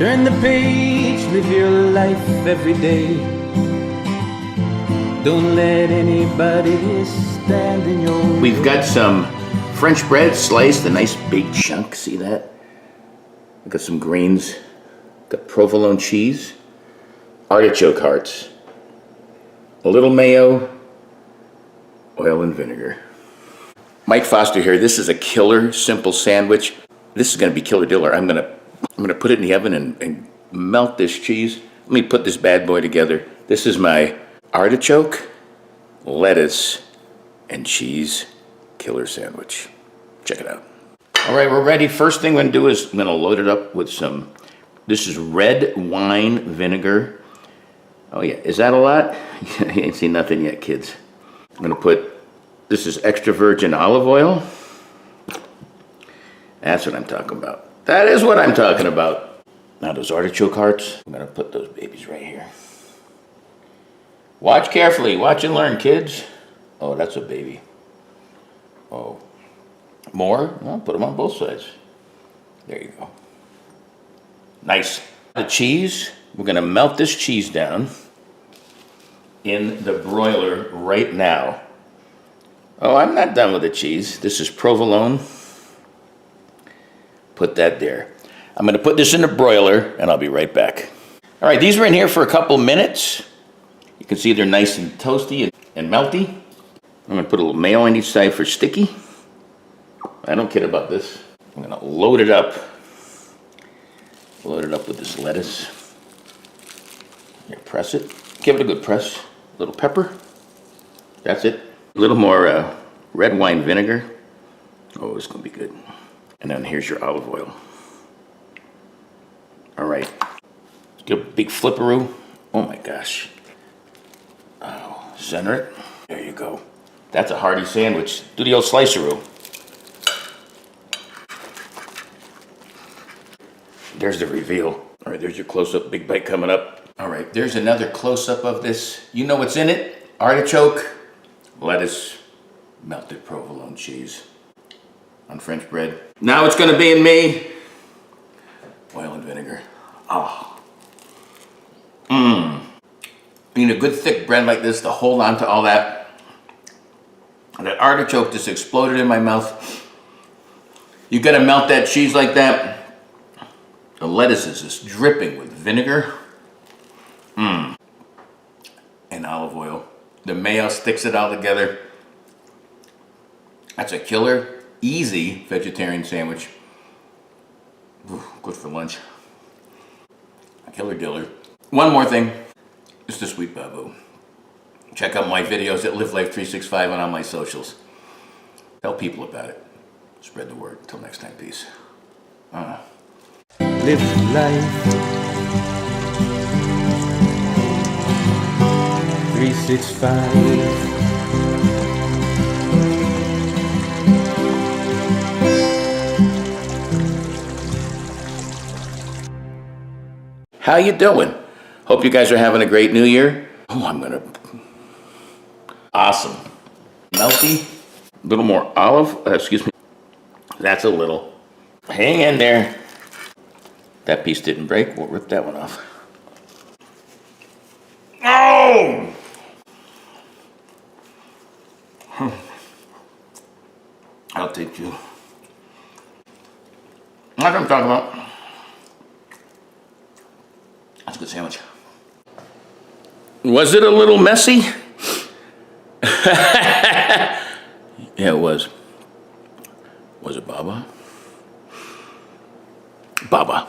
Turn the page, live your life every day. Don't let anybody stand in your way. We've got some French bread sliced, a nice big chunk, see that? We've got some greens, got provolone cheese, artichoke hearts, a little mayo, oil and vinegar. Mike Foster here. This is a killer simple sandwich. This is gonna be killer diller. I'm gonna put it in the oven and melt this cheese. Let me put this bad boy together. This is my artichoke, lettuce, and cheese killer sandwich. Check it out. All right, we're ready. First thing we're gonna do is I'm gonna load it up with some, this is red wine vinegar. Oh yeah, is that a lot? You ain't seen nothing yet, kids. I'm gonna put, this is extra virgin olive oil. That's what I'm talking about. That is what I'm talking about. Now those artichoke hearts, I'm gonna put those babies right here. Watch carefully, watch and learn, kids. Oh, that's a baby. Oh, more? Well, put them on both sides. There you go. Nice. The cheese, we're gonna melt this cheese down in the broiler right now. Oh, I'm not done with the cheese. This is provolone. Put that there. I'm gonna put this in the broiler and I'll be right back. All right, these were in here for a couple minutes. You can see they're nice and toasty and melty. I'm gonna put a little mayo on each side for sticky. I don't kid about this. I'm gonna load it up. Load it up with this lettuce. Here, press it. Give it a good press. A little pepper. That's it. A little more red wine vinegar. Oh, it's gonna be good. And then here's your olive oil. All right. Give a big flipperoo. Oh my gosh. Oh, center it. There you go. That's a hearty sandwich. Do the old sliceroo. There's the reveal. All right, there's your close-up, big bite coming up. All right, there's another close-up of this. You know what's in it? Artichoke, lettuce, melted provolone cheese on French bread. Now it's gonna be in me. Oil and vinegar. Oh. Mmm. You need a good thick bread like this to hold on to all that. And that artichoke just exploded in my mouth. You gotta melt that cheese like that. The lettuce is just dripping with vinegar. Mmm. And olive oil. The mayo sticks it all together. That's a killer, easy vegetarian sandwich. Ooh, good for lunch. A killer diller. One more thing. It's the Sweet Babu. Check out my videos at Live Life 365 and on my socials. Tell people about it. Spread the word. Until next time, peace. Live life 365. How you doing? Hope you guys are having a great new year. Oh, awesome. Melty, a little more olive, excuse me. That's a little. Hang in there. That piece didn't break, we'll rip that one off. Oh! I'll take you. That's what I'm talking about. That's a good sandwich. Was it a little messy? Yeah, it was. Was it Baba? Baba.